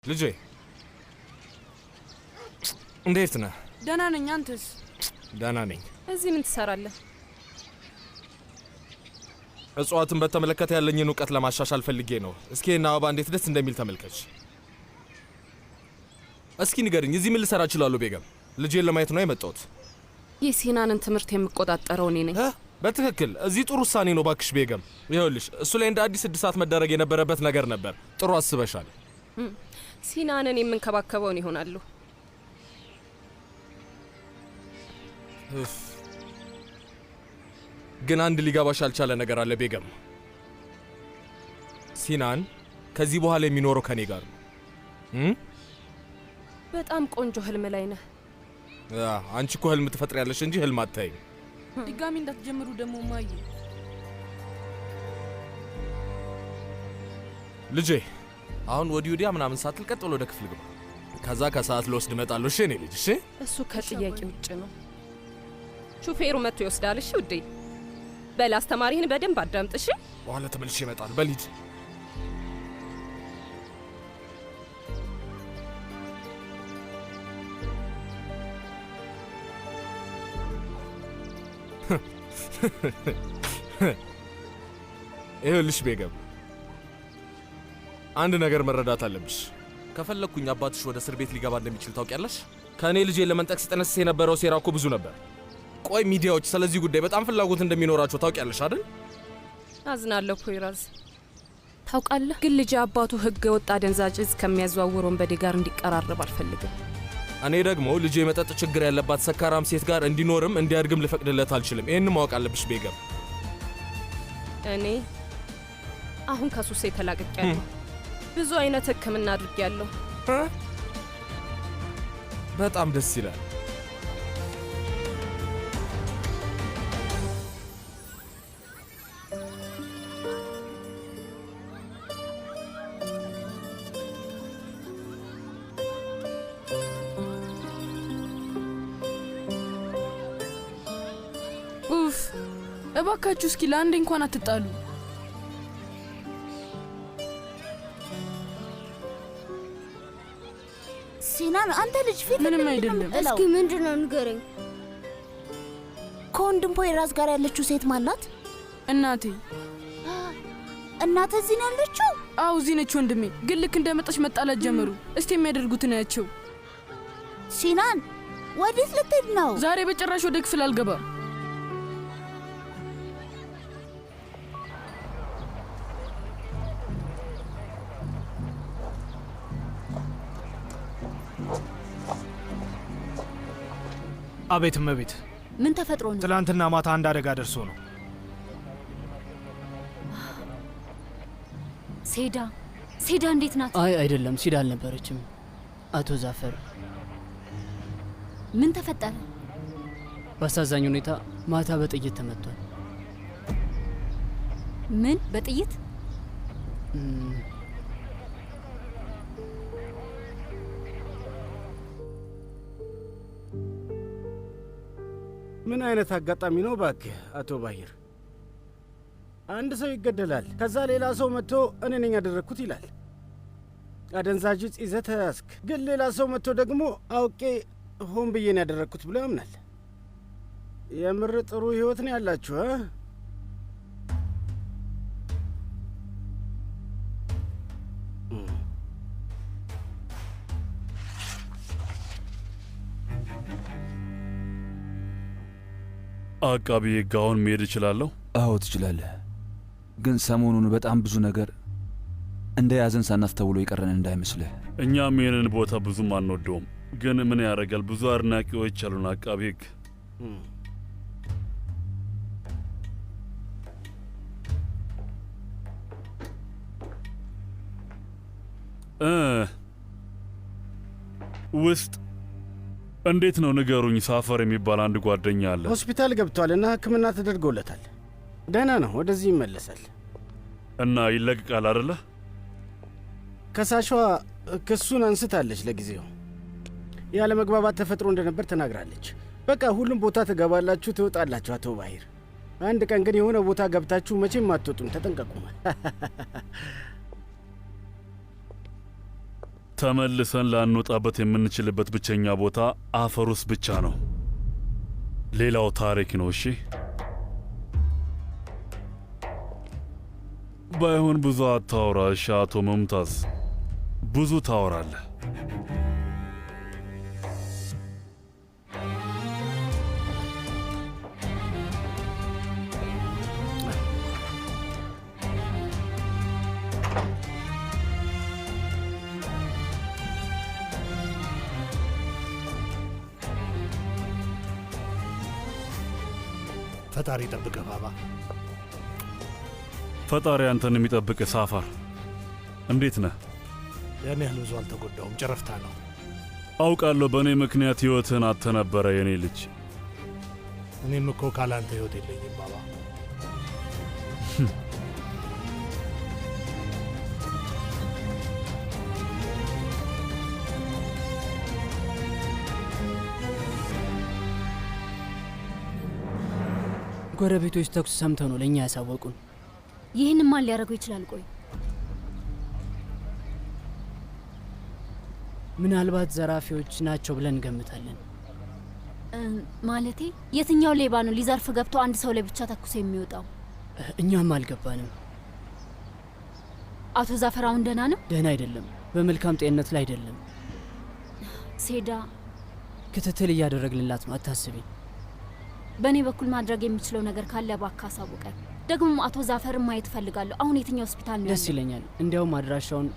ልጄ እንዴት ነህ? ደህና ነኝ። አንተስ? ደህና ነኝ። እዚህ ምን ትሰራለህ? እጽዋትን በተመለከተ ያለኝን እውቀት ለማሻሻል ፈልጌ ነው። እስኪ እና አበባ እንዴት ደስ እንደሚል ተመልከች። እስኪ ንገርኝ፣ እዚህ ምን ልሰራ እችላለሁ? ቤገም ልጄን ለማየት ነው የመጣሁት። የሲናንን ትምህርት የምቆጣጠረው እኔ ነኝ። በትክክል እዚህ ጥሩ ውሳኔ ነው ባክሽ ቤገም። ይኸውልሽ እሱ ላይ እንደ አዲስ እድሳት መደረግ የነበረበት ነገር ነበር። ጥሩ አስበሻል። ሲናንን የምንከባከበው እኔ እሆናለሁ። ግን አንድ ሊገባሽ ያልቻለ ነገር አለ ቤገም። ሲናን ከዚህ በኋላ የሚኖረው ከኔ ጋር ነው። በጣም ቆንጆ ህልም ላይ ነህ። አንቺ እኮ ህልም ትፈጥሪያለሽ እንጂ ህልም አታይም። ድጋሚ እንዳትጀምሩ ደግሞ ማየ። ልጄ አሁን ወዲያ ምናምን ሳትል ቀጥ ብሎ ወደ ክፍል ግባ። ከዛ ከሰዓት ልወስድ እመጣለሁ። እሺ እኔ ልጅ። እሺ እሱ ከጥያቄ ውጭ ነው። ሹፌሩ መጥቶ ይወስዳል። እሺ ውዴ። በል አስተማሪህን በደንብ አዳምጥ። እሺ በኋላ ተመልሼ እመጣለሁ። በሊድ ይኸውልሽ ቤገም አንድ ነገር መረዳት አለብሽ። ከፈለግኩኝ አባትሽ ወደ እስር ቤት ሊገባ እንደሚችል ታውቂያለሽ። ከእኔ ልጄን ለመንጠቅ ሲጠነስስ የነበረው ሴራ እኮ ብዙ ነበር። ቆይ ሚዲያዎች ስለዚህ ጉዳይ በጣም ፍላጎት እንደሚኖራቸው ታውቂያለሽ አይደል? አዝናለሁ ፖይራዝ። ታውቃለህ ግን ልጄ አባቱ ህገ ወጥ አደንዛዥ እጽ ከሚያዘዋውር ወንበዴ ጋር እንዲቀራረብ አልፈልግም። እኔ ደግሞ ልጄ የመጠጥ ችግር ያለባት ሰካራም ሴት ጋር እንዲኖርም እንዲያድግም ልፈቅድለት አልችልም። ይህን ማወቅ አለብሽ ቤገም። እኔ አሁን ከሱሴ ተላቅቄያለሁ። ብዙ አይነት ህክምና አድርጌያለሁ። በጣም ደስ ይላል። ኡፍ እባካችሁ እስኪ ለአንዴ እንኳን አትጣሉ። ሲናን አንተ ልጅ ፊት ምንም አይደለም። እስኪ ምንድነው ንገረኝ። ከወንድም ፖይራዝ ጋር ያለችው ሴት ማናት? እናቴ። እናት እዚህ ነው ያለችው? አዎ እዚህ ነች ወንድሜ። ግን ልክ እንደመጣች መጣላት ጀመሩ። እስቲ የሚያደርጉትን አያቸው። ሲናን ወዴት ልትሄድ ነው? ዛሬ በጭራሽ ወደ ክፍል አልገባም። አቤት እመቤት። ምን ተፈጥሮ ነው? ትላንትና ማታ አንድ አደጋ ደርሶ ነው። ሴዳ እንዴት ናት? አይ አይደለም፣ ሲዳ አልነበረችም። አቶ ዛፈር። ምን ተፈጠረ? በአሳዛኝ ሁኔታ ማታ በጥይት ተመቷል። ምን? በጥይት? ምን አይነት አጋጣሚ ነው ባክህ አቶ ባሂር? አንድ ሰው ይገደላል፣ ከዛ ሌላ ሰው መጥቶ እኔ ነኝ ያደረግኩት ይላል። አደንዛዥ ዕፅ ይዘህ ተያዝክ፣ ግን ሌላ ሰው መጥቶ ደግሞ አውቄ ሆን ብዬ ነው ያደረግኩት ብሎ ያምናል። የምር ጥሩ ህይወት ነው ያላችሁ። አቃቢ ሕግ አሁን መሄድ እችላለሁ? አዎ ትችላለህ። ግን ሰሞኑን በጣም ብዙ ነገር እንደ ያዘን ሳናስተውሎ የቀረን እንዳይመስልህ። እኛም ይህንን ቦታ ብዙም አንወደውም፣ ግን ምን ያደርጋል ብዙ አድናቂዎች አሉን። አቃቢ ሕግ ውስጥ እንዴት ነው ንገሩኝ። ሳፈር የሚባል አንድ ጓደኛ አለ። ሆስፒታል ገብቷልና ሕክምና ተደርጎለታል። ደህና ነው፣ ወደዚህ ይመለሳል እና ይለቅቃል አይደለ? ከሳሿ ክሱን አንስታለች። ለጊዜው ያለ መግባባት ተፈጥሮ እንደነበር ተናግራለች። በቃ ሁሉም ቦታ ትገባላችሁ፣ ትወጣላችሁ። አቶ ባሂር፣ አንድ ቀን ግን የሆነ ቦታ ገብታችሁ መቼም አትወጡም። ተጠንቀቁ። ተመልሰን ላንወጣበት የምንችልበት ብቸኛ ቦታ አፈር ውስጥ ብቻ ነው። ሌላው ታሪክ ነው። እሺ ባይሆን ብዙ አታውራ። እሺ አቶ ሙምታዝ፣ ብዙ ታወራለህ። ፈጣሪ ይጠብቅህ ባባ። ፈጣሪ አንተን የሚጠብቅህ። ሳፋር እንዴት ነህ? ያን ያህል ብዙ አልተጎዳውም፣ ጨረፍታ ነው። አውቃለሁ በእኔ ምክንያት ሕይወትህን አጥተህ ነበረ የኔ ልጅ። እኔም እኮ ካላንተ ሕይወት የለኝም ባባ። ጎረቤቶች ተኩስ ሰምተው ነው ለእኛ ያሳወቁን። ይህን ማን ሊያደርገው ይችላል? ቆይ ምናልባት ዘራፊዎች ናቸው ብለን እንገምታለን። ማለቴ የትኛው ሌባ ነው ሊዘርፍ ገብቶ አንድ ሰው ላይ ብቻ ተኩሶ የሚወጣው? እኛም አልገባንም። አቶ ዛፈር አሁን ደህና ነው? ደህና አይደለም፣ በመልካም ጤንነት ላይ አይደለም። ሴዳ ክትትል እያደረግንላት ነው፣ አታስቢ። በእኔ በኩል ማድረግ የምችለው ነገር ካለ እባክህ አሳውቀን። ደግሞ አቶ ዛፈርን ማየት እፈልጋለሁ። አሁን የትኛው ሆስፒታል ነው? ደስ ይለኛል። እንዲያውም አድራሻውን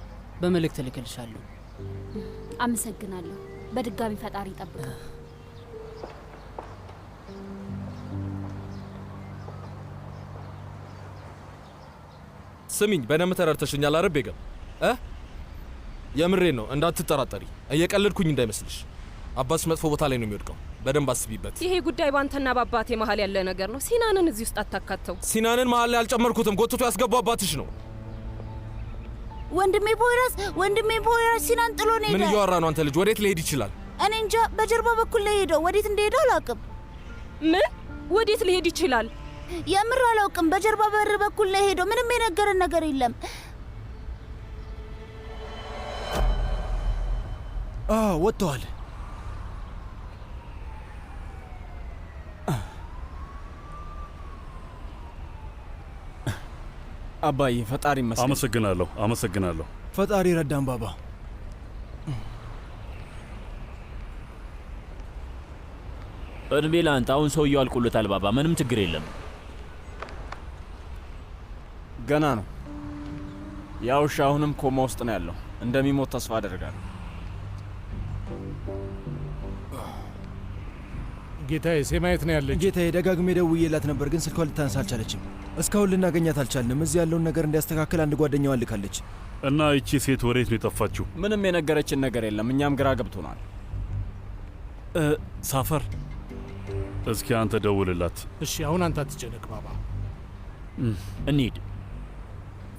በመልእክት እልክልሻለሁ። አመሰግናለሁ። በድጋሚ ፈጣሪ ይጠብቅ። ስሚኝ፣ በደንብ ተረድተሽኛል አይደል ቤገም? የምሬን ነው፣ እንዳትጠራጠሪ። እየቀለድኩኝ እንዳይመስልሽ። አባትሽ መጥፎ ቦታ ላይ ነው የሚወድቀው። በደንብ አስቢበት። ይሄ ጉዳይ ባንተና በአባቴ መሀል ያለ ነገር ነው። ሲናንን እዚህ ውስጥ አታካተው። ሲናንን መሀል ላይ አልጨመርኩትም። ጎትቶ ያስገባው አባትሽ ነው። ወንድሜ ፖይራስ ሲናን ጥሎ ነው። ምን እያወራ ነው አንተ ልጅ? ወዴት ሊሄድ ይችላል? እኔ እንጃ። በጀርባ በኩል ላይ ሄደው፣ ወዴት እንደሄደው አላውቅም። ምን? ወዴት ሊሄድ ይችላል? የምር አላውቅም። በጀርባ በር በኩል ላይ ሄደው፣ ምንም የነገረን ነገር የለም። ወጥተዋል። አባዬ ፈጣሪ ይመስገን። አመሰግናለሁ። ፈጣሪ ረዳን ባባ። እድሜ ላንተ። አሁን ሰውየው አልቆለታል ባባ፣ ምንም ችግር የለም። ገና ነው። ያው ውሻ አሁንም ኮማ ውስጥ ነው ያለው። እንደሚሞት ተስፋ አደርጋለሁ። ጌታዬ ሴማየት ነው ያለች? ጌታዬ ደጋግሜ ደውዬላት ነበር፣ ግን ስልኳ ልታነሳ አልቻለችም። እስካሁን ልናገኛት አልቻልንም። እዚህ ያለውን ነገር እንዲያስተካክል አንድ ጓደኛዋን ልካለች። እና ይቺ ሴት ወዴት ነው የጠፋችው? ምንም የነገረችን ነገር የለም። እኛም ግራ ገብቶናል። ሳፈር፣ እስኪ አንተ ደውልላት። እሺ፣ አሁን አንተ አትጨነቅ ባባ። እንሂድ።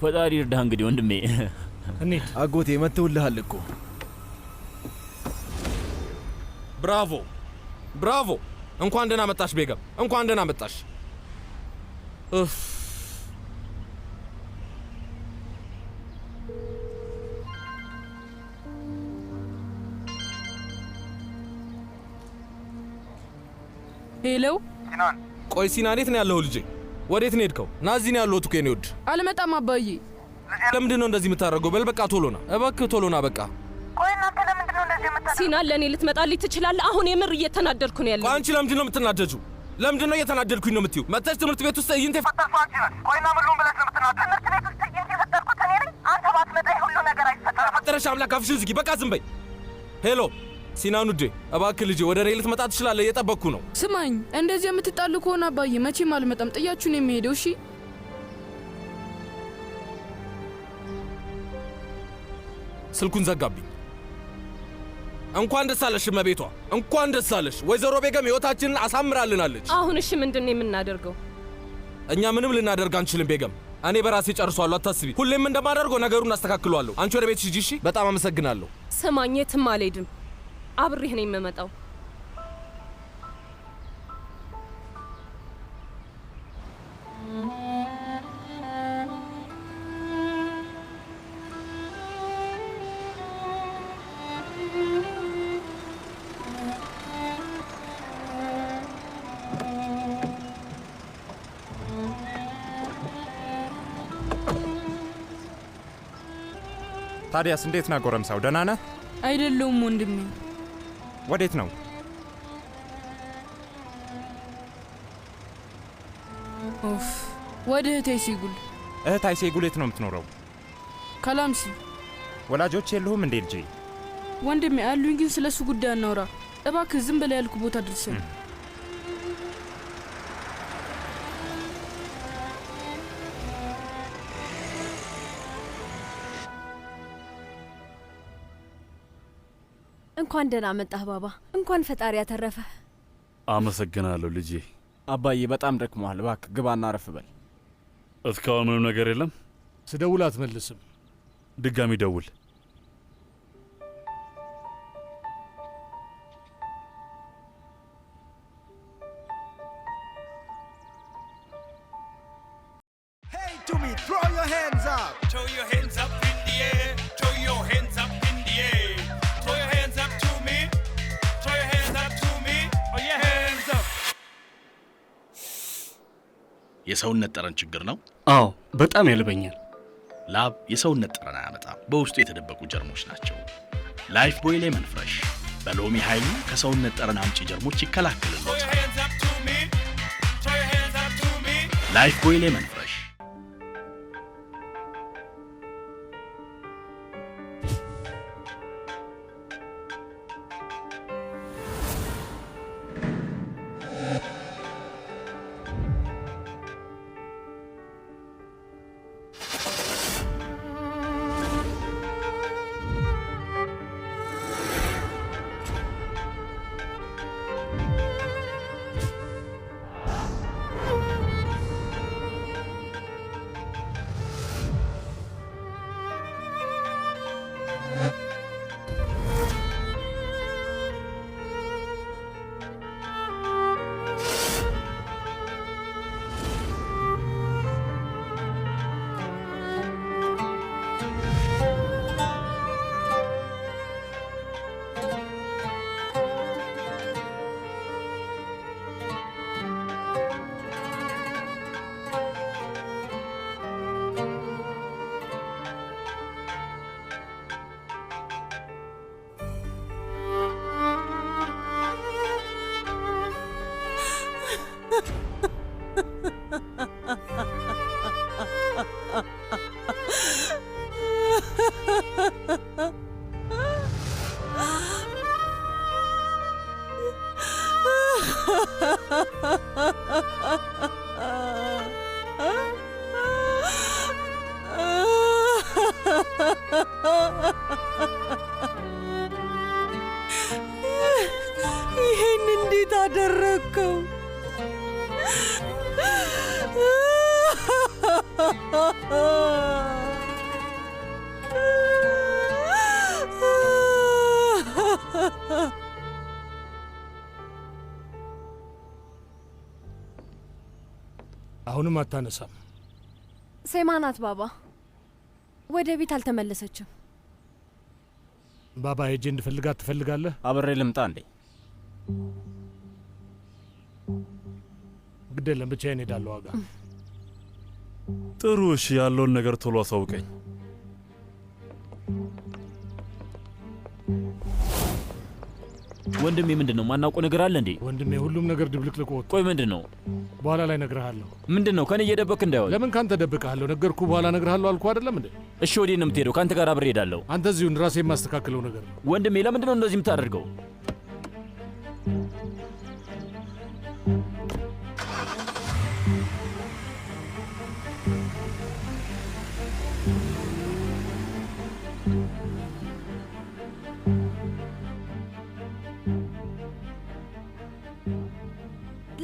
ፈጣሪ እርዳህ እንግዲህ ወንድሜ። እንሂድ። አጎቴ መጥተውልሃል እኮ። ብራቮ! እንኳን ደህና መጣሽ ቤገም፣ እንኳን ደህና መጣሽ። ሄሎ ሲናን። ቆይ ሲናን፣ የት ነው ያለኸው ልጄ? ወዴት ነው ሄድከው? ና እዚህ ነው ያለሁት እኮ የኔ ውድ። አልመጣም አባዬ። ለምንድን ነው እንደዚህ የምታደርገው? በል በቃ ቶሎ ና እባክህ፣ ቶሎ ና በቃ። ቆይ እናንተ ለምንድን ነው እንደዚህ የምታደርጉት? ሲናን፣ ለእኔ ልትመጣልኝ ትችላለህ? አሁን የምር እየተናደድኩ ነው ያለው። አንቺ ለምንድን ነው የምትናደጁ? ለምንድን ነው እየተናደድኩኝ ነው የምትይው? መጥተሽ ትምህርት ቤት ውስጥ ትዕይንት የፈጠርኩ አንቺ ነሽ። ቆይና ምሉን ብለሽ ነው የምትናደዱ? ትምህርት ቤት ውስጥ ትዕይንት የፈጠርኩት እኔ ነኝ። አንተ ባትመጣ ሁሉ ነገር አይፈጠርም። ፈጠረሽ አምላክ አፍሽን ዝጊ። በቃ ዝም በይ። ሄሎ ሲናን ውዴ፣ እባክህ ልጄ ወደ እኔ ልትመጣ ትችላለህ? እየጠበቅኩ ነው። ስማኝ፣ እንደዚህ የምትጣሉ ከሆነ አባዬ መቼም አልመጣም። ጥያችሁን የሚሄደው እሺ? ስልኩን ዘጋብኝ። እንኳን ደስ አለሽ እመቤቷ፣ እንኳን ደስ አለሽ። ወይዘሮ ቤገም ሕይወታችንን አሳምራልናለች። አሁን እሺ ምንድን ነው የምናደርገው? እኛ ምንም ልናደርግ አንችልም ቤገም። እኔ በራሴ ጨርሷለሁ፣ አታስቢ። ሁሌም እንደማደርገው ነገሩን አስተካክለዋለሁ። አንቺ ወደ ቤትሽ ሂጂ እሺ? በጣም አመሰግናለሁ። ስማኝ፣ የትም አልሄድም። አብሬህ ነው የምመጣው። ታዲያስ እንዴት ነህ ጎረምሳው? ደህና ነህ? አይደለሁም ወንድሜ። ወዴት ነው? ኦፍ ወደ እህቴ ሲጉል። እህት አይሴጉል የት ነው የምትኖረው? ካላምሲ። ወላጆች የሉህም እንዴ ልጄ? ወንድሜ አሉኝ፣ ግን ስለሱ ጉዳይ አናውራ እባክህ። ዝም ብለህ ያልኩ ቦታ ድርሰኝ። እንኳን ደህና መጣህ ባባ። እንኳን ፈጣሪ ያተረፈ። አመሰግናለሁ ልጄ። አባዬ በጣም ደክሟል። እባክህ ግባና አረፍ በል። እስካሁን ምንም ነገር የለም? ስደውል አትመልስም። ድጋሚ ደውል። የሰውነት ጠረን ችግር ነው? አዎ በጣም ያልበኛል። ላብ የሰውነት ጠረን አያመጣም፣ በውስጡ የተደበቁ ጀርሞች ናቸው። ላይፍ ቦይ ሌመን ፍሬሽ በሎሚ ኃይሉ ከሰውነት ጠረን አምጪ ጀርሞች ይከላከልልዎታል። ላይፍ ቦይ ሌመን ፍሬሽ። ይሄን እንዴት አደረግከው? አሁንም አታነሳም። ሴማናት ባባ ወደ ቤት አልተመለሰችም። ባባ ሄጄ እንድፈልጋት ትፈልጋለህ? አብሬ ልምጣ እንዴ? ግድ የለም ብቻዬን እሄዳለሁ። ዋጋ ጥሩ። እሺ፣ ያለውን ነገር ቶሎ አሳውቀኝ። ወንድሜ ምንድን ነው? ማናውቀው ነገር አለ እንዴ? ወንድሜ ሁሉም ነገር ድብልቅልቅ ወጥ። ቆይ ምንድን ነው? በኋላ ላይ ነግርሃለሁ። ምንድን ነው? ከኔ እየደበክ እንዳይሆን። ለምን ካንተ ደብቅሃለሁ? ነገርኩ በኋላ ነግርሃለሁ አልኩ አይደለም እንዴ? እሺ፣ ወዴት ነው የምትሄደው? ካንተ ጋር አብሬ እሄዳለሁ። አንተ እዚሁን፣ ራሴ የማስተካክለው ነገር ነው። ወንድሜ ለምንድን ነው እንደዚህ የምታደርገው?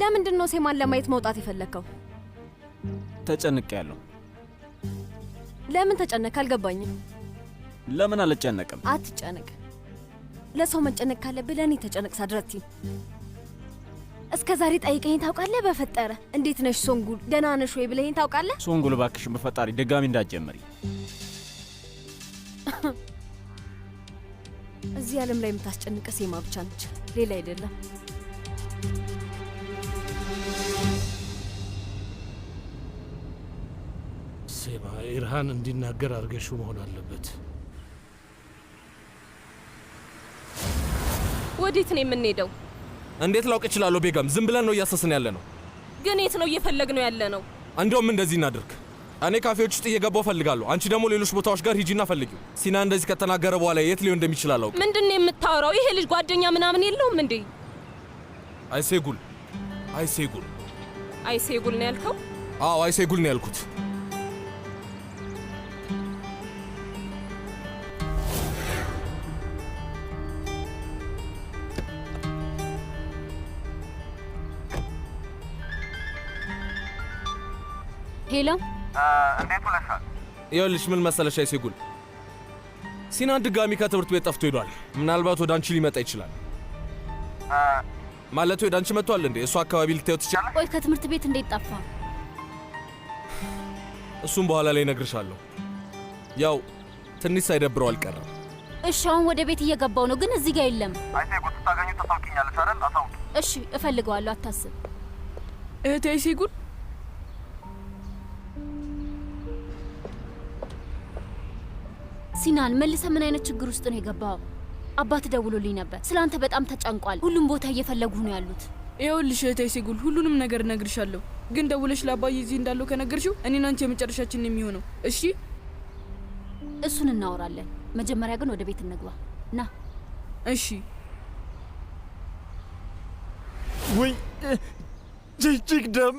ለምንድን ነው ሴማን ለማየት መውጣት የፈለከው? ተጨንቄያለሁ። ለምን ተጨነቅ? አልገባኝም። ለምን አልጨነቅም? አትጨነቅ። ለሰው መጨነቅ ካለብህ ለእኔ ተጨነቅ። ሳድረቲ እስከ ዛሬ ጠይቀኝ ታውቃለህ? በፈጠረ እንዴት ነሽ ሶንጉል፣ ደህና ነሽ ወይ ብለኸኝ ታውቃለህ? ሶንጉል እባክሽን በፈጣሪ ድጋሚ እንዳትጀምሪ። እዚህ ዓለም ላይ የምታስጨንቀ ሴማ ብቻ ነች፣ ሌላ አይደለም። ሴማ ኢርሃን እንዲናገር አድርገሽው መሆን አለበት። ወዴት ነው የምንሄደው? እንዴት ላውቅ እችላለሁ ቤገም? ዝም ብለን ነው እያሰስን ያለ ነው። ግን የት ነው እየፈለግነው ያለ ነው? እንደውም እንደዚህ እናድርግ። እኔ ካፌዎች ውስጥ እየገባው ፈልጋለሁ። አንቺ ደግሞ ሌሎች ቦታዎች ጋር ሂጂና ፈልጊው። ሲና እንደዚህ ከተናገረ በኋላ የት ሊሆን እንደሚችል አላውቅም። ምንድነው የምታወራው? ይሄ ልጅ ጓደኛ ምናምን የለውም እንዴ? አይሴጉል ነው ያልከው? አዎ አይሴጉል ነው ያልኩት። ሄሎ፣ እንዴት ውለሻል? ይኸውልሽ ምን መሰለሽ አይሴጉል፣ ሲናን ድጋሚ ከትምህርት ቤት ጠፍቶ ሄዷል። ምናልባት ወደ አንቺ ሊመጣ ይችላል። ማለት ወደ አንቺ መጥቷል እንዴ? እሱ አካባቢ ልታዩት ትችላለሽ? ቆይ ከትምህርት ቤት እንዴት ጠፋ? እሱም በኋላ ላይ እነግርሻለሁ። ያው ትንሽ ሳይደብረው አልቀረም። እሺ፣ አሁን ወደ ቤት እየገባው ነው፣ ግን እዚህ ጋር የለም። አይሴጉል ስታገኙ ታሳውቂኛለሽ አይደል? አሳውቂ። እሺ፣ እፈልገዋለሁ፣ አታስብ። እህቴ አይሴጉል፣ ሲናን መልሰ ምን አይነት ችግር ውስጥ ነው የገባው? አባት ደውሎልኝ ነበር። ስላንተ በጣም ተጨንቋል። ሁሉም ቦታ እየፈለጉ ነው ያሉት። ይኸውልሽ እህቴ አይሴጉል፣ ሁሉንም ነገር እነግርሻለሁ። ግን ደውለሽ ለአባዬ እዚህ እንዳለው ከነገርሽው እኔና አንቺ የመጨረሻችን የሚሆነው። እሺ፣ እሱን እናወራለን። መጀመሪያ ግን ወደ ቤት እንግባ። ና። እሺ። ወይ ጅጅግ ደም!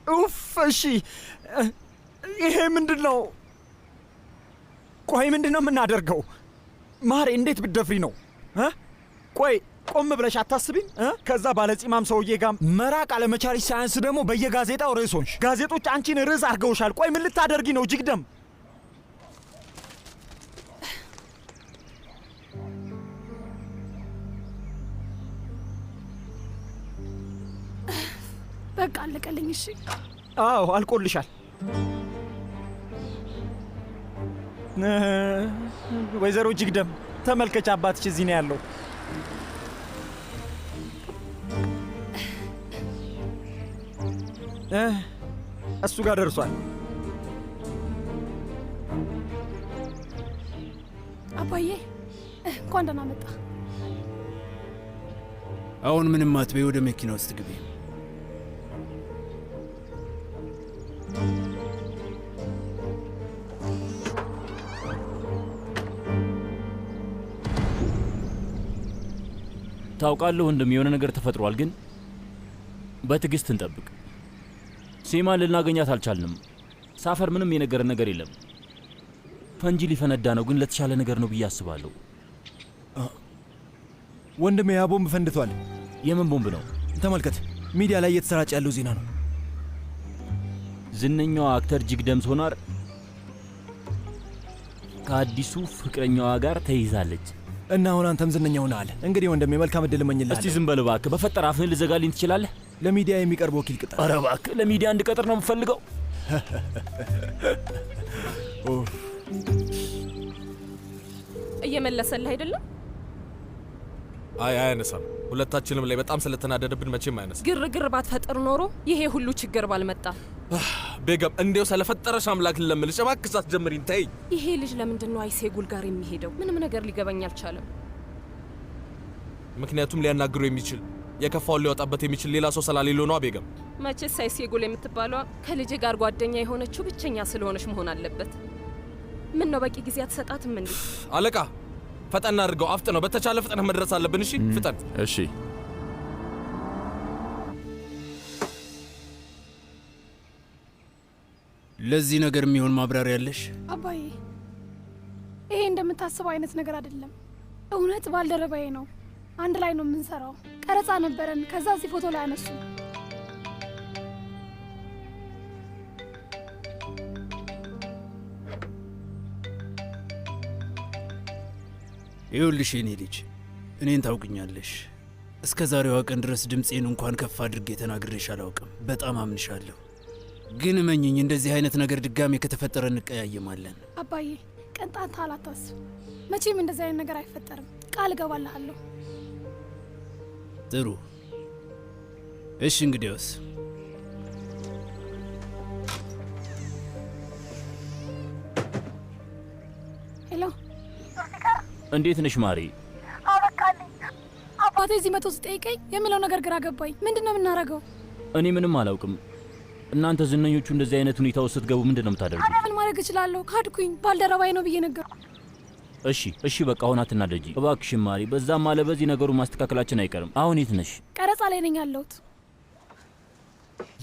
ኡፍ! እሺ፣ ይሄ ምንድን ነው? ቆይ ምንድን ነው የምናደርገው? ማሬ እንዴት ብትደፍሪ ነው? ቆይ ቆም ብለሽ አታስቢም? ከዛ ባለጺማም ሰውዬ ጋር መራቅ አለመቻልሽ ሳያንስ ደግሞ በየጋዜጣው ርዕስ ሆንሽ። ጋዜጦች አንቺን ርዕስ አድርገውሻል። ቆይ ምን ልታደርጊ ነው? ጅግደም! በቃ አለቀልኝ። እሺ። አዎ አልቆልሻል። ወይዘሮ ጅግደም ተመልከች፣ አባትሽ እዚህ ነው ያለው። እሱ ጋር ደርሷል። አባዬ እንኳን ደህና መጣ። አሁን ምንም አትበይ፣ ወደ መኪና ውስጥ ግቢ። ታውቃለህ ወንድም፣ የሆነ ነገር ተፈጥሯል፣ ግን በትዕግስት እንጠብቅ። ሴማን ልናገኛት አልቻልንም። ሳፈር ምንም የነገረን ነገር የለም። ፈንጂ ሊፈነዳ ነው፣ ግን ለተሻለ ነገር ነው ብዬ አስባለሁ። ወንድሜ ያ ቦምብ ፈንድቷል። የምን ቦምብ ነው? ተመልከት፣ ሚዲያ ላይ እየተሰራጨ ያለው ዜና ነው። ዝነኛዋ አክተር ጅግደም ሶናር ከአዲሱ ፍቅረኛዋ ጋር ተይዛለች። እና አሁን አንተም ዝነኛ ሆነሃል። እንግዲህ ወንድሜ መልካም ዕድል እመኝልሃለሁ። እስቲ ዝም በል እባክህ። በፈጠረ አፍህን ልዘጋልኝ ትችላለህ? ለሚዲያ የሚቀርብ ወኪል ቅጠር። ኧረ እባክህ፣ ለሚዲያ እንድቀጥር ነው የምፈልገው። እየመለሰልህ አይደለም? አያነሳም። ሁለታችንም ላይ በጣም ስለተናደደብን መቼም አያነሳም። ግርግር ባትፈጥር ኖሮ ይሄ ሁሉ ችግር ባልመጣ። ቤገም እንዴው ስለፈጠረሽ አምላክ ልለምንሽ እባክሽ አትጀምሪኝ፣ ተይኝ። ይሄ ልጅ ለምንድን ነው አይሴጉል ጋር የሚሄደው? ምንም ነገር ሊገባኝ አልቻለም። ምክንያቱም ሊያናግሩ የሚችል የከፋውን ሊያወጣበት የሚችል ሌላ ሰው ስላሌለው ነው። ቤገም መቼስ አይሴጉል የምትባለዋ ከልጅ ጋር ጓደኛ የሆነችው ብቸኛ ስለሆነች መሆን አለበት። ምን ነው በቂ ጊዜ አትሰጣትም እንዴ? አለቃ ፈጠን አድርገው፣ አፍጥ ነው። በተቻለ ፍጥነት መድረስ አለብን። እሺ ፍጠን። እሺ ለዚህ ነገር የሚሆን ማብራሪያ ያለሽ? አባዬ ይሄ እንደምታስበው አይነት ነገር አይደለም። እውነት ባልደረባዬ ነው። አንድ ላይ ነው የምንሰራው። ቀረጻ ነበረን። ከዛ እዚህ ፎቶ ላይ አነሱ። ይኸውልሽ የኔ ልጅ፣ እኔን ታውቅኛለሽ። እስከ ዛሬዋ ቀን ድረስ ድምፄን እንኳን ከፍ አድርጌ ተናግሬሽ አላውቅም። በጣም አምንሻለሁ። ግን እመኝኝ፣ እንደዚህ አይነት ነገር ድጋሜ ከተፈጠረ እንቀያየማለን። አባዬ ቅንጣት አላታስብ። መቼም እንደዚህ አይነት ነገር አይፈጠርም። ቃል እገባልሃለሁ። ጥሩ እሺ። እንግዲያውስ ሄሎ፣ እንዴት ነሽ ማሪ? አበቃልኝ። አባቴ እዚህ መቶ ሲጠይቀኝ የሚለው ነገር ግራ ገባኝ። ምንድን ነው የምናደርገው? እኔ ምንም አላውቅም። እናንተ ዝነኞቹ እንደዚህ አይነት ሁኔታ ውስጥ ስትገቡ ምንድን ነው የምታደርጉት? ምን ማድረግ እችላለሁ? ካድኩኝ። ባልደረባዬ ነው ብዬ ነገር። እሺ በቃ አሁን አትናደጂ እባክሽን ማሪ። በዛም አለ በዚህ ነገሩ ማስተካከላችን አይቀርም። አሁን የት ነሽ? ቀረጻ ላይ ነኝ ያለሁት።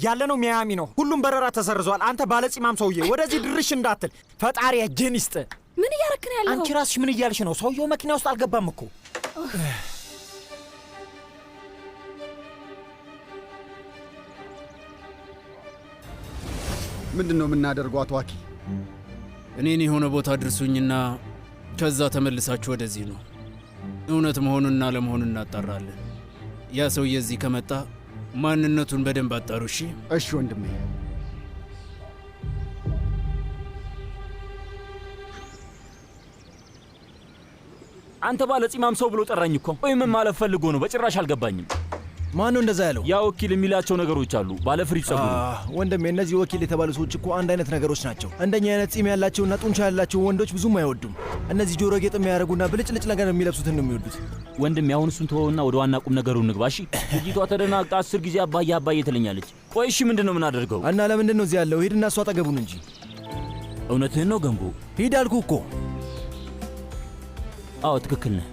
ያለነው ሚያሚ ነው። ሁሉም በረራ ተሰርዟል። አንተ ባለጺማም ሰውዬ ወደዚህ ድርሽ እንዳትል። ፈጣሪ እጅህን ይስጥ። ምን እያረክ ነው ያለው? አንቺ ራስሽ ምን እያልሽ ነው? ሰውየው መኪና ውስጥ አልገባም እኮ። ምንድን ነው የምናደርገው አቶ አኪ? እኔን የሆነ ቦታ ድርሱኝና ከዛ ተመልሳችሁ ወደዚህ ነው። እውነት መሆኑንና ለመሆኑን እናጣራለን። ያ ሰውዬ እዚህ ከመጣ ማንነቱን በደንብ አጣሩ። እሺ? እሺ ወንድሜ። አንተ ባለ ጺማም ሰው ብሎ ጠራኝ እኮ። ወይ ምን ማለት ፈልጎ ነው? በጭራሽ አልገባኝም። ማን ነው እንደዛ ያለው? ያ ወኪል የሚላቸው ነገሮች አሉ። ባለ ፍሪጅ ጸጉር ወንድሜ፣ እነዚህ ወኪል የተባሉ ሰዎች እኮ አንድ አይነት ነገሮች ናቸው። እንደኛ አይነት ጺም ያላቸውና ጡንቻ ያላቸው ወንዶች ብዙም አይወዱም። እነዚህ ጆሮ ጌጥ የሚያደርጉና ብልጭልጭ ነገር የሚለብሱትን ነው የሚወዱት። ወንድሜ፣ አሁን እሱን ተወውና ወደ ዋና ቁም ነገሩ እንግባ። እሺ? ልጅቷ ተደናግጣ 10 ጊዜ አባዬ ትለኛለች። ቆይ እሺ ምንድን ነው የምናደርገው? እና ለምንድን ነው እዚህ ያለው? ሂድና እሱ አጠገቡን እንጂ። እውነትህን ነው ገንቦ? ሂድ አልኩህ እኮ። አዎ ትክክል ነህ።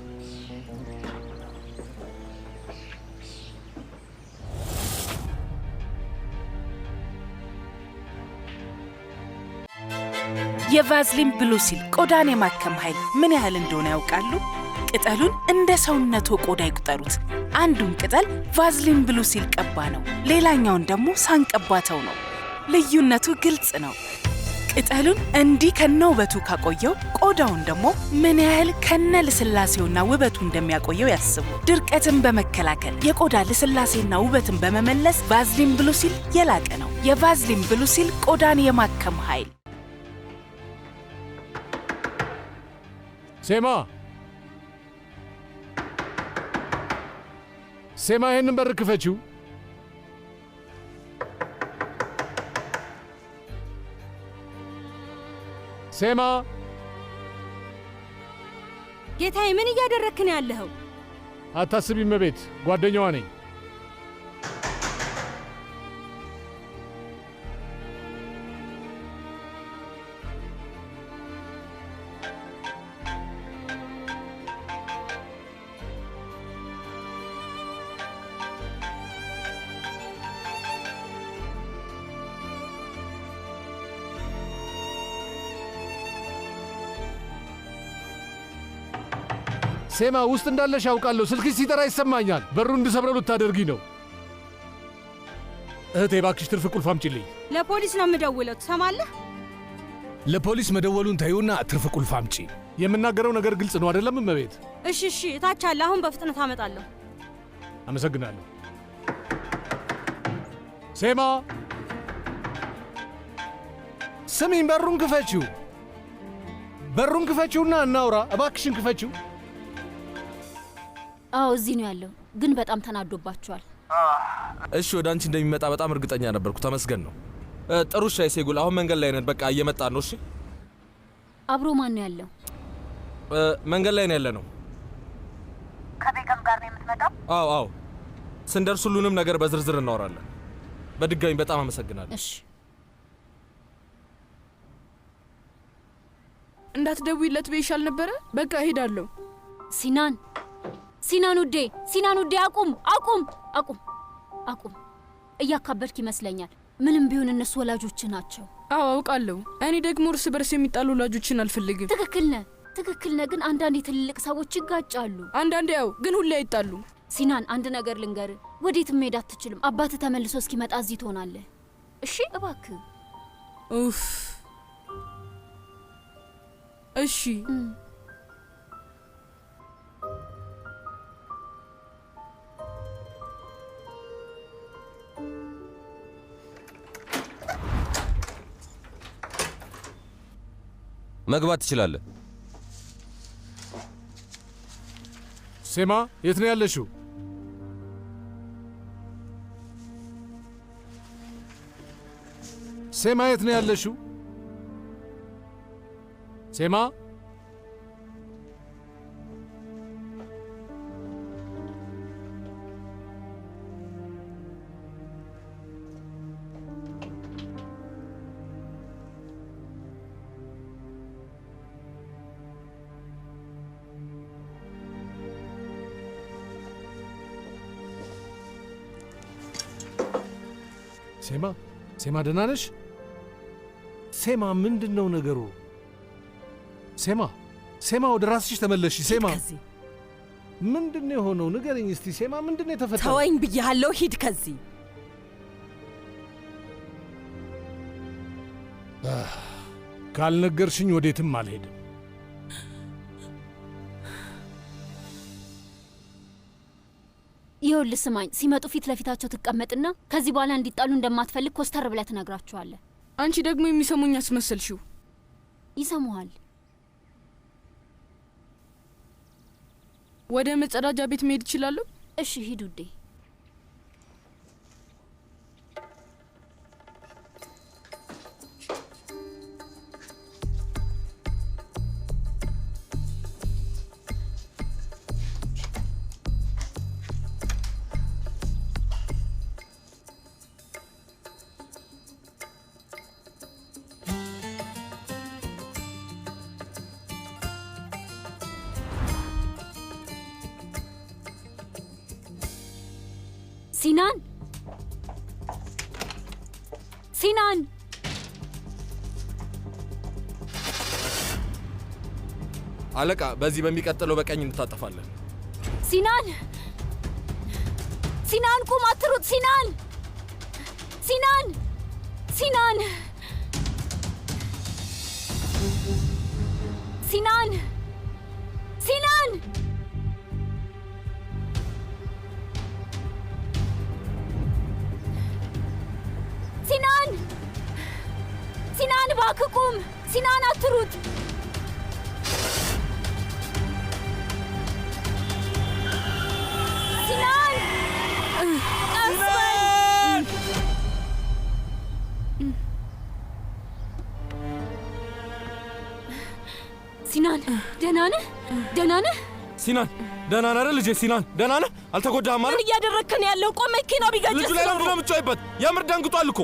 የቫዝሊን ብሉ ሲል ቆዳን የማከም ኃይል ምን ያህል እንደሆነ ያውቃሉ? ቅጠሉን እንደ ሰውነቱ ቆዳ ይቁጠሩት። አንዱን ቅጠል ቫዝሊን ብሉ ሲል ቀባ ነው፣ ሌላኛውን ደግሞ ሳንቀባተው ነው። ልዩነቱ ግልጽ ነው። ቅጠሉን እንዲህ ከነ ውበቱ ካቆየው፣ ቆዳውን ደግሞ ምን ያህል ከነ ልስላሴውና ውበቱ እንደሚያቆየው ያስቡ። ድርቀትን በመከላከል የቆዳ ልስላሴና ውበትን በመመለስ ቫዝሊን ብሉ ሲል የላቀ ነው። የቫዝሊን ብሉ ሲል ቆዳን የማከም ኃይል። ሴማ ይህንን በር ክፈችው። ሴማ! ጌታዬ፣ ምን እያደረክ ነው ያለኸው? አታስቢ እመቤት፣ ጓደኛዋ ነኝ። ሴማ ውስጥ እንዳለሽ ያውቃለሁ። ስልክሽ ሲጠራ ይሰማኛል። በሩን እንድሰብረው ልታደርጊ ነው። እህቴ እባክሽ ትርፍ ቁልፍ አምጪልኝ። ለፖሊስ ነው የምደውለው፣ ትሰማለህ? ለፖሊስ መደወሉን ተይውና ትርፍ ቁልፍ አምጪ። የምናገረው ነገር ግልጽ ነው አይደለም እመቤት? እሺ፣ እታች አለ። አሁን በፍጥነት አመጣለሁ። አመሰግናለሁ። ሴማ ስሚኝ፣ በሩን ክፈችው። በሩን ክፈችውና እናውራ። እባክሽን ክፈችው። አዎ እዚህ ነው ያለው፣ ግን በጣም ተናዶባቸዋል። እሺ ወደ አንቺ እንደሚመጣ በጣም እርግጠኛ ነበርኩ። ተመስገን ነው። ጥሩ ሻይ ሴጉል፣ አሁን መንገድ ላይ ነን። በቃ እየመጣን ነው። እሺ አብሮ ማን ነው ያለው? መንገድ ላይ ነው ያለ ነው። ከቤገም ጋር ነው የምትመጣው? አዎ ስንደርስ ሁሉንም ነገር በዝርዝር እናወራለን። በድጋሚ በጣም አመሰግናለሁ። እሺ እንዳትደውይለት ብዬሻል ነበረ። በቃ እሄዳለሁ። ሲናን ውዴ፣ አቁም። እያካበድክ ይመስለኛል። ምንም ቢሆን እነሱ ወላጆች ናቸው። አዎ አውቃለሁ። እኔ ደግሞ እርስ በርስ የሚጣሉ ወላጆችን አልፈልግም። ትክክል ነህ። ግን አንዳንዴ ትልልቅ ሰዎች ይጋጫሉ። አንዳንዴ ያው፣ ግን ሁሌ አይጣሉ። ሲናን አንድ ነገር ልንገርህ፣ ወዴትም መሄድ አትችልም። አባትህ ተመልሶ እስኪመጣ እዚህ ትሆናለህ። እሺ እባክህ። ኡፍ እሺ። መግባት ትችላለህ። ሴማ የት ነው ያለሽው? ሴማ የት ነው ያለሽው? ሴማ ሴማ ደህና ነሽ? ሴማ ምንድን ነው ነገሩ? ሴማ ወደ ራስሽ ተመለሽ። ሴማ ምንድን ነው የሆነው? ንገረኝ እስቲ ሴማ፣ ምንድን ነው የተፈጠረው? ተወኝ ብያለሁ፣ ሂድ ከዚህ። ካልነገርሽኝ ወዴትም አልሄድም። ይኸውልህ ስማኝ፣ ሲመጡ ፊት ለፊታቸው ትቀመጥና ከዚህ በኋላ እንዲጣሉ እንደማትፈልግ ኮስተር ብለህ ትነግራቸዋለህ። አንቺ ደግሞ የሚሰሙኝ አስመሰልሽው። ይሰሙሃል። ወደ መጸዳጃ ቤት መሄድ እችላለሁ? እሺ ሂድ ውዴ። ሲናን አለቃ፣ በዚህ በሚቀጥለው በቀኝ እንታጠፋለን። ሲናን ቁም፣ አትሩጥ። ሲናን ሲናን ሲናን ሲናን እባክህ ቁም። ሲናን አትሩጥ። ሲናን ቀስ በል። ሲናን ደህና ነህ? ሲናን ደህና ነህ ልጄ? ሲናን ደህና ነህ? አልተጎዳህም ማለት? ምን እያደረግክ ነው ያለው? ቆም፣ መኪናው ቢገጭስ? ልጁ ላይ ለምንድን ነው የምትጮይበት? የምር ደንግጧል እኮ።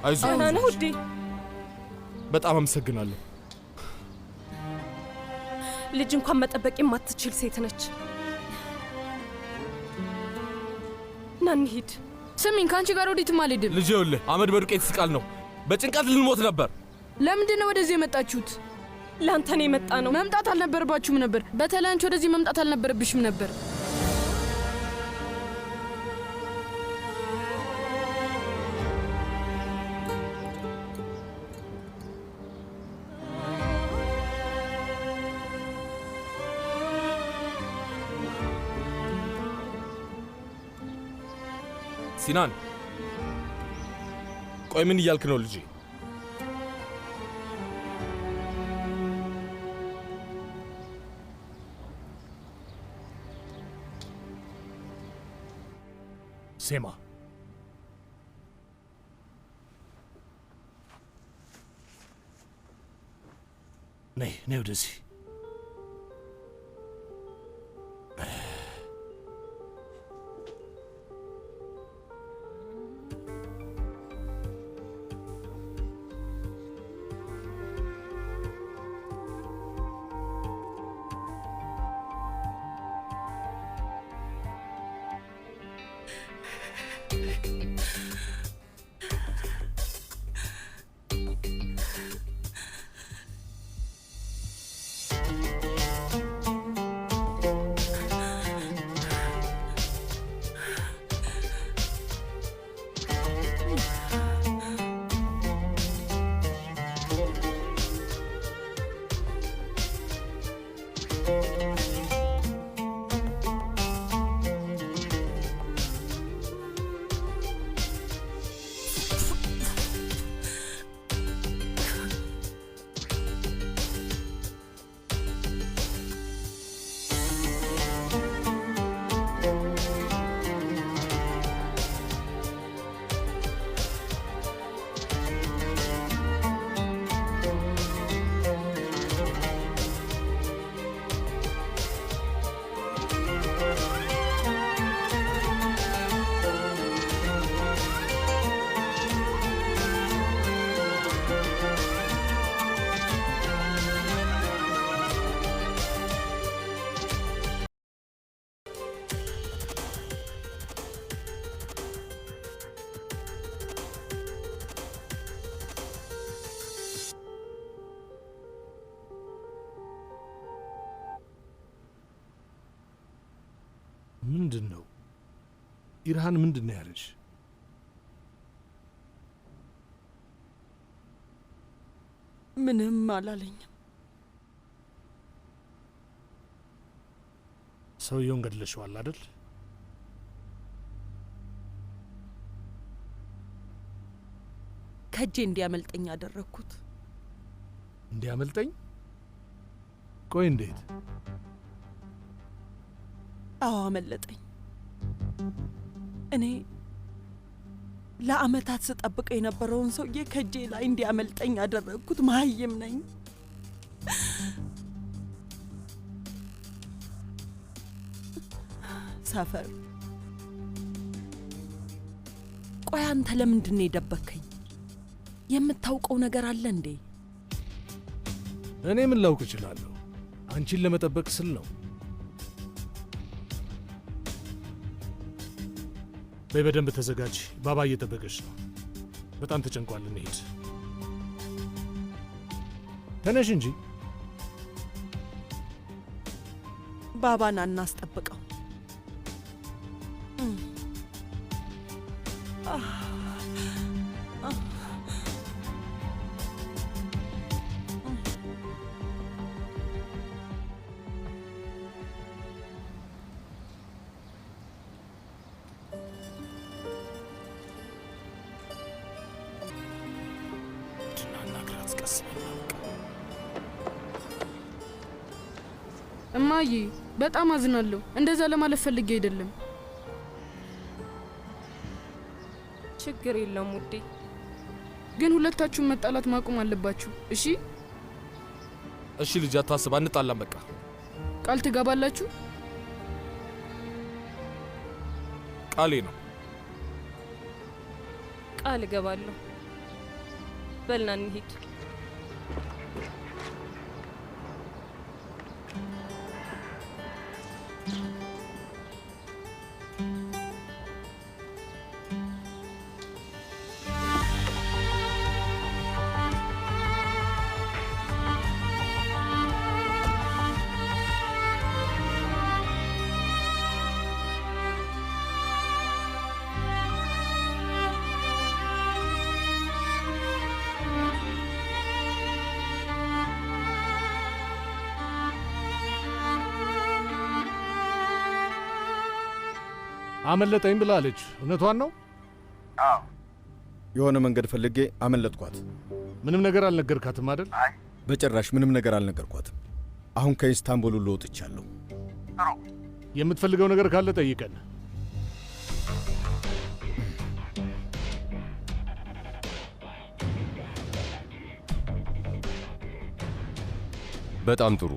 አይዞህ። ደህና ነህ ውዴ? በጣም አመሰግናለሁ። ልጅ እንኳን መጠበቅ የማትችል ሴት ነች። ና እንሂድ። ስሚኝ፣ ከአንቺ ጋር ወዴትም አልሄድም። ልጄ ይኸውልህ፣ አመድ በዱቄት ይስቃል ነው። በጭንቀት ልንሞት ነበር። ለምንድን ነው ወደዚህ የመጣችሁት? ለአንተ ነው የመጣ ነው። መምጣት አልነበረባችሁም ነበር። በተለይ አንቺ ወደዚህ መምጣት አልነበረብሽም ነበር። ሲናን፣ ቆይ ምን እያልክ ነው ልጄ? ሴማ፣ ነይ ወደዚህ። ምንድን ነው ኢርሃን? ምንድን ነው ያለሽ? ምንም አላለኝም። ሰውየውን ገድለሽዋል አይደል? ከእጄ እንዲያመልጠኝ አደረግኩት። እንዲያመልጠኝ? ቆይ እንዴት? አዎ አመለጠኝ። እኔ ለአመታት ስጠብቀው የነበረውን ሰውዬ ከእጄ ላይ እንዲያመልጠኝ ያደረግኩት መሀይም ነኝ። ሰፈር፣ ቆይ አንተ ለምንድን ነው የደበከኝ? የምታውቀው ነገር አለ እንዴ? እኔ ምን ላውቅ እችላለሁ? አንቺን ለመጠበቅ ስል ነው። በይ በደንብ ተዘጋጅ። ባባ እየጠበቀች ነው። በጣም ተጨንቋል። እንሂድ። ተነሽ እንጂ። ባባን አናስጠብቀው። እማዬ በጣም አዝናለሁ። እንደዛ ለማለት ፈልጌ አይደለም። ችግር የለውም ውዴ። ግን ሁለታችሁም መጣላት ማቆም አለባችሁ። እሺ እሺ ልጅ አታስብ፣ አንጣላም። በቃ ቃል ትገባላችሁ? ቃሌ ነው። ቃል እገባለሁ። በልና እንሂድ። አመለጠኝ ብላለች። እውነቷን ነው? አዎ። የሆነ መንገድ ፈልጌ አመለጥኳት። ምንም ነገር አልነገርካትም አይደል? በጭራሽ ምንም ነገር አልነገርኳትም። አሁን ከኢስታንቡል ሁሉ ወጥቻለሁ። ጥሩ። የምትፈልገው ነገር ካለ ጠይቀን። በጣም ጥሩ።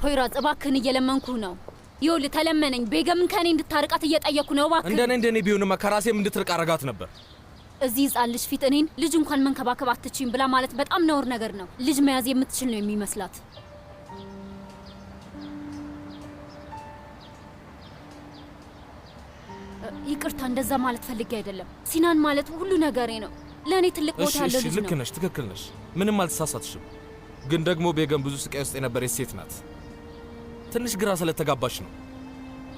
ፖይራዝ እባክህን እየለመንኩህ ነው። ይኸውልህ ተለመነኝ። ቤገምን ከኔ እንድታርቃት እየጠየቅኩ ነው። እባክህ እንደኔ ቢሆንማ ከራሴም እንድትርቅ አረጋት ነበር። እዚህ ሕፃን ልጅ ፊት እኔን ልጅ እንኳን መንከባከብ አትችይም ብላ ማለት በጣም ነውር ነገር ነው። ልጅ መያዝ የምትችል ነው የሚመስላት። ይቅርታ፣ እንደዛ ማለት ፈልጌ አይደለም። ሲናን ማለት ሁሉ ነገሬ ነው። ለእኔ ትልቅ ቦታ ያለው ልጅ ነው። ልክ ነሽ፣ ትክክል ነሽ። ምንም አልተሳሳትሽም። ግን ደግሞ ቤገም ብዙ ስቃይ ውስጥ የነበረች ሴት ናት። ትንሽ ግራ ስለተጋባሽ ነው።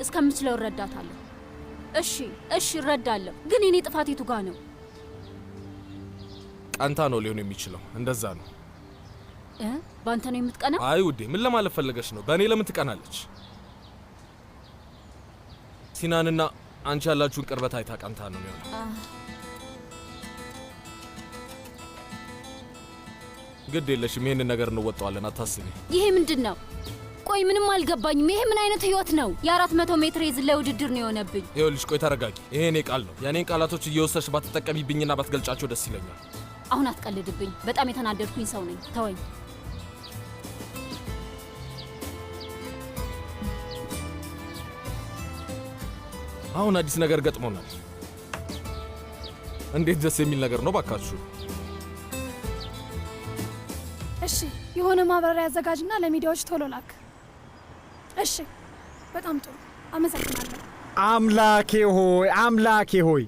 እስከምችለው እረዳታለሁ። እሺ እረዳለሁ። ግን የኔ ጥፋት የቱ ጋ ነው? ቀንታ ነው ሊሆን የሚችለው። እንደዛ ነው። በአንተ ነው የምትቀና? አይ ውዴ፣ ምን ለማለት ፈለገሽ ነው? በእኔ ለምን ትቀናለች? ሲናንና አንቺ ያላችሁን ቅርበት አይታ ቀንታ ነው የሚሆነው። ግድ የለሽም፣ ይሄንን ነገር እንወጣዋለን፣ አታስቢ። ይሄ ምንድን ነው? ቆይ ምንም አልገባኝም። ይሄ ምን አይነት ህይወት ነው? የ400 ሜትር የዝላይ ውድድር ነው የሆነብኝ። ይኸውልሽ፣ ቆይ ተረጋጊ። ይሄ እኔ ቃል ነው። የእኔን ቃላቶች እየወሰድሽ ባትጠቀሚብኝና ባትገልጫቸው ደስ ይለኛል። አሁን አትቀልድብኝ። በጣም የተናደድኩኝ ሰው ነኝ። ተወኝ። አሁን አዲስ ነገር ገጥሞናል። እንዴት ደስ የሚል ነገር ነው ባካችሁ። እሺ፣ የሆነ ማብራሪያ አዘጋጅና ለሚዲያዎች ቶሎ ላክ። እሺ፣ በጣም ጥሩ፣ አመሰግናለሁ። አምላኬ ሆይ አምላኬ ሆይ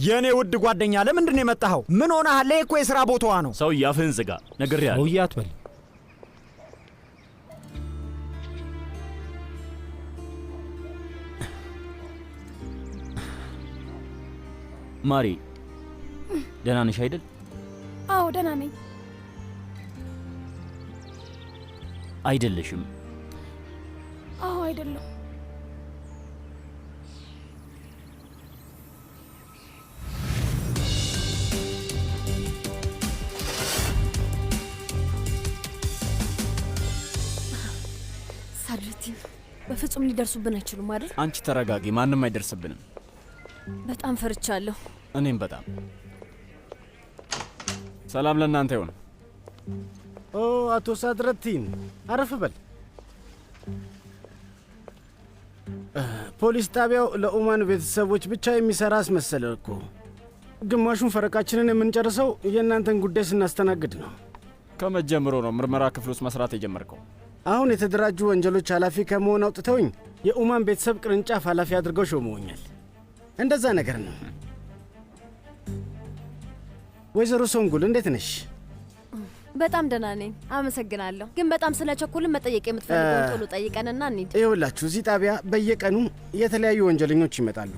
የኔ ውድ ጓደኛ ለምንድን ነው የመጣኸው? ምን ሆነሃል? እኮ የሥራ ቦታዋ ነው። ሰውዬ አፍህን ዝጋ። ነግሬሃለሁ። ሰውዬ አትበል። ማሪ ደህና ነሽ አይደል? አዎ ደህና ነኝ። አይደለሽም? አዎ አይደለም። ሳድረቲን በፍጹም ሊደርሱብን አይችሉም አይደል? አንቺ ተረጋጊ፣ ማንም አይደርስብንም። በጣም ፈርቻለሁ። እኔም በጣም። ሰላም ለእናንተ ይሁን። ኦ አቶ ሳድረቲን አረፍ በል። ፖሊስ ጣቢያው ለኡማን ቤተሰቦች ብቻ የሚሰራ አስመሰለ እኮ። ግማሹን ፈረቃችንን የምንጨርሰው የእናንተን ጉዳይ ስናስተናግድ ነው። ከመጀመሩ ነው ምርመራ ክፍል ውስጥ መስራት የጀመርከው? አሁን የተደራጁ ወንጀሎች ኃላፊ ከመሆን አውጥተውኝ የኡማን ቤተሰብ ቅርንጫፍ ኃላፊ አድርገው ሾመውኛል። እንደዛ ነገር ነው። ወይዘሮ ሶንጉል እንዴት ነሽ? በጣም ደህና ነኝ፣ አመሰግናለሁ። ግን በጣም ስለቸኩልን መጠየቅ የምትፈልገውን ቶሎ ጠይቀንና እንሂድ። ይኸውላችሁ እዚህ ጣቢያ በየቀኑ የተለያዩ ወንጀለኞች ይመጣሉ።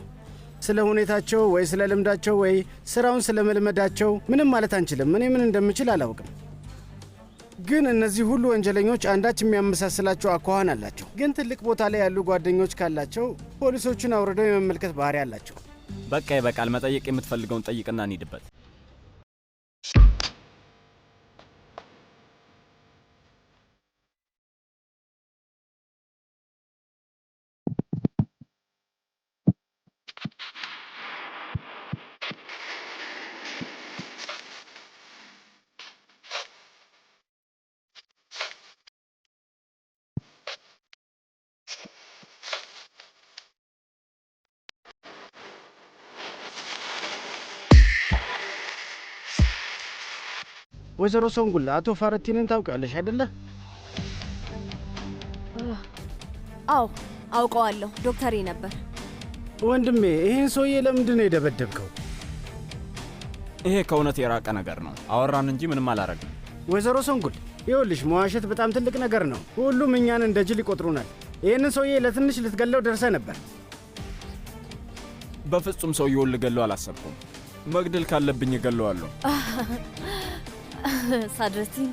ስለ ሁኔታቸው ወይ ስለ ልምዳቸው ወይ ስራውን ስለ መልመዳቸው ምንም ማለት አንችልም። እኔ ምን እንደምችል አላውቅም። ግን እነዚህ ሁሉ ወንጀለኞች አንዳች የሚያመሳስላቸው አኳኋን አላቸው። ግን ትልቅ ቦታ ላይ ያሉ ጓደኞች ካላቸው ፖሊሶቹን አውርደው የመመልከት ባህሪ አላቸው። በቃ ይበቃል። መጠየቅ የምትፈልገውን ጠይቅና እንሂድበት። ወይዘሮ ሶንጉል አቶ ፋረቲንን ታውቂያለሽ አይደለ? አዎ አውቀዋለሁ። ዶክተሬ ነበር። ወንድሜ ይህን ሰውዬ ለምንድን ነው የደበደብከው? ይሄ ከእውነት የራቀ ነገር ነው። አወራን እንጂ ምንም አላረግም። ወይዘሮ ሶንጉል ይኸውልሽ፣ መዋሸት በጣም ትልቅ ነገር ነው። ሁሉም እኛን እንደ ጅል ይቆጥሩናል። ይህንን ሰውዬ ለትንሽ ልትገለው ደርሰ ነበር። በፍጹም ሰውዬውን ልገለው አላሰብኩም። መግደል ካለብኝ እገለዋለሁ። ሳድረቲን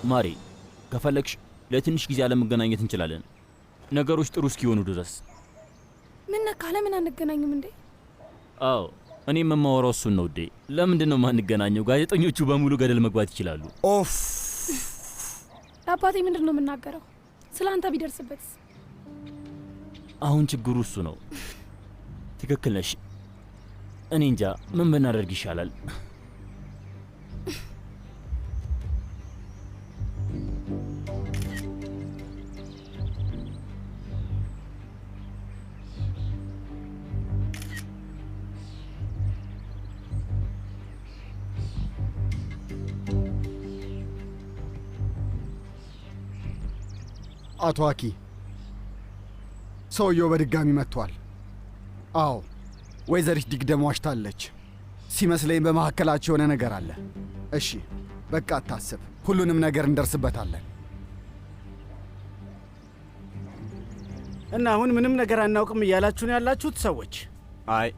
ማሪ ከፈለግሽ ለትንሽ ጊዜ አለመገናኘት እንችላለን፣ ነገሮች ጥሩ እስኪሆኑ ድረስ። ምን ነካ? ለምን አንገናኝም እንዴ? አዎ እኔ የማወራው እሱን ነው ውዴ። ለምንድን ነው ማንገናኘው? ጋዜጠኞቹ በሙሉ ገደል መግባት ይችላሉ። ኦፍ! ለአባቴ ምንድን ነው የምናገረው? ስለ አንተ ቢደርስበትስ? አሁን ችግሩ እሱ ነው። ትክክል ነሽ። እኔ እንጃ ምን ብናደርግ ይሻላል። አቶ አኪ ሰውየው በድጋሚ መጥቷል። አዎ ወይዘሪት ዲግደም ዋሽታለች። ሲመስለኝ በመካከላቸው የሆነ ነገር አለ። እሺ በቃ አታስብ፣ ሁሉንም ነገር እንደርስበታለን። እና አሁን ምንም ነገር አናውቅም እያላችሁን ያላችሁት ሰዎች? አይ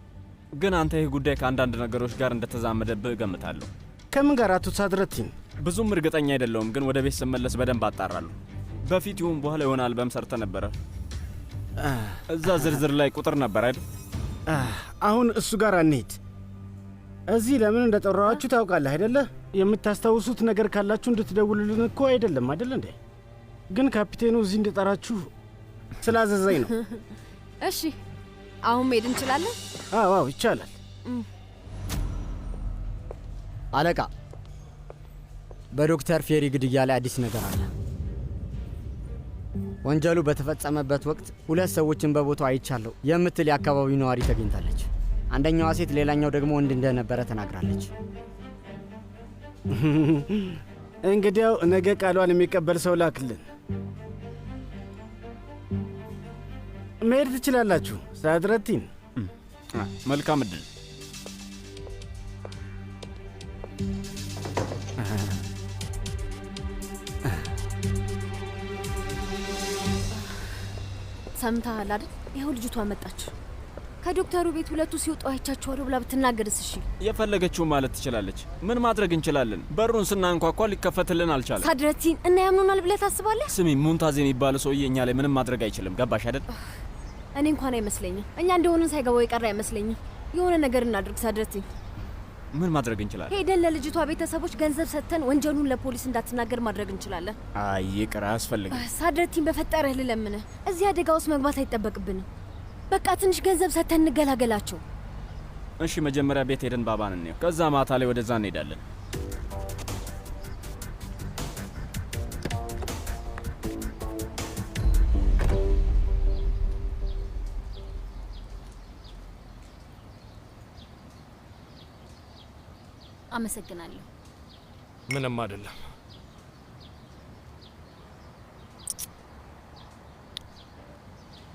ግን አንተ ይህ ጉዳይ ከአንዳንድ ነገሮች ጋር እንደተዛመደብህ እገምታለሁ። ከምን ጋር አቶ ሳድረቲን? ብዙም እርግጠኛ አይደለሁም፣ ግን ወደ ቤት ስመለስ በደንብ አጣራለሁ። በፊት ይሁን በኋላ የሆነ አልበም ሰርተ ነበረ። እዛ ዝርዝር ላይ ቁጥር ነበር አይደል? አሁን እሱ ጋር አንሂድ። እዚህ ለምን እንደጠራኋችሁ ታውቃለህ አይደለ? የምታስታውሱት ነገር ካላችሁ እንድትደውሉልን እኮ አይደለም አይደል እንዴ? ግን ካፒቴኑ እዚህ እንድጠራችሁ ስላዘዘኝ ነው። እሺ አሁን መሄድ እንችላለን? አዎ ይቻላል። አለቃ፣ በዶክተር ፌሪ ግድያ ላይ አዲስ ነገር አለ። ወንጀሉ በተፈጸመበት ወቅት ሁለት ሰዎችን በቦታው አይቻለሁ የምትል የአካባቢው ነዋሪ ተገኝታለች። አንደኛዋ ሴት፣ ሌላኛው ደግሞ ወንድ እንደነበረ ተናግራለች። እንግዲያው ነገ ቃሏን የሚቀበል ሰው ላክልን። መሄድ ትችላላችሁ። ሳድረቲን መልካም እድል። ሰምተሃል አይደል? ይኸው ልጅቷ መጣች። ከዶክተሩ ቤት ሁለቱ ሲወጡ አይቻቸዋለሁ ብላ ብትናገርስ? እሺ የፈለገችው ማለት ትችላለች። ምን ማድረግ እንችላለን? በሩን ስናንኳኳ ሊከፈትልን አልቻለም። ሳድረቲን እና ያምኑናል ብለህ ታስባለህ? ስሚ፣ ሙንታዝ የሚባለው ሰውዬ እኛ ላይ ምንም ማድረግ አይችልም። ገባሽ አይደል? እኔ እንኳን አይመስለኝም። እኛ እንደሆነን ሳይገባው የቀረ አይመስለኝም። የሆነ ነገር እናድርግ ሳድረቲን። ምን ማድረግ እንችላለን? ሄደን ለልጅቷ ቤተሰቦች ገንዘብ ሰጥተን ወንጀሉን ለፖሊስ እንዳትናገር ማድረግ እንችላለን። አይ ይቅር፣ አያስፈልግም። ሳድረቲን በፈጠረህ ልለምንህ፣ እዚህ አደጋ ውስጥ መግባት አይጠበቅብንም። በቃ ትንሽ ገንዘብ ሰጥተን እንገላገላቸው። እሺ፣ መጀመሪያ ቤት ሄደን ባባን እንየው። ከዛ ማታ ላይ ወደዛ እንሄዳለን። አመሰግናለሁ። ምንም አይደለም።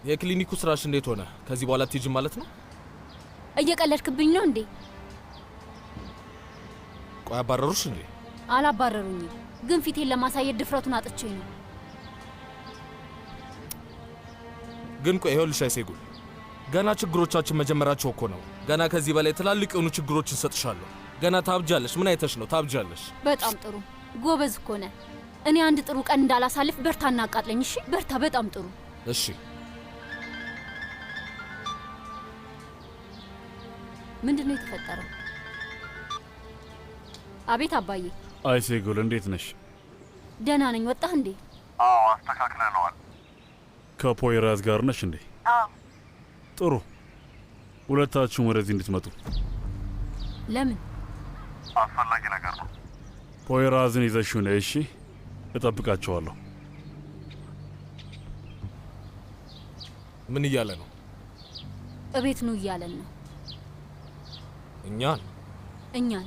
የክሊኒኩ ስራሽ እንዴት ሆነ? ከዚህ በኋላ ትሄጂ ማለት ነው? እየቀለድክብኝ ነው እንዴ? ቆይ አባረሩሽ እንዴ? አላባረሩኝም፣ ግን ፊቴን ለማሳየት ድፍረቱን አጥቼ ነው። ግን ቆይ ይኸውልሽ አይሴጉል፣ ገና ችግሮቻችን መጀመራቸው እኮ ነው። ገና ከዚህ በላይ ትላልቅ የሆኑ ችግሮችን ሰጥሻለሁ። ገና ታብጃለሽ። ምን አይተሽ ነው? ታብጃለሽ። በጣም ጥሩ ጎበዝ እኮ ነህ። እኔ አንድ ጥሩ ቀን እንዳላሳልፍ በርታ፣ እናቃጥለኝ። እሺ በርታ። በጣም ጥሩ። እሺ ምንድን ነው የተፈጠረው? አቤት አባዬ። አይሴጉል እንዴት ነሽ? ደህና ነኝ። ወጣህ እንዴ? አዎ አስተካክለነዋል። ከፖይራዝ ጋር ነሽ እንዴ? አዎ። ጥሩ። ሁለታችሁም ወደዚህ እንድትመጡ። ለምን? አስፈላጊ ነገር ነው። ፖይራዝን ይዘሽው ነይ። እሺ፣ እጠብቃቸዋለሁ። ምን እያለ ነው? እቤት ነው እያለን ነው። እኛን እኛን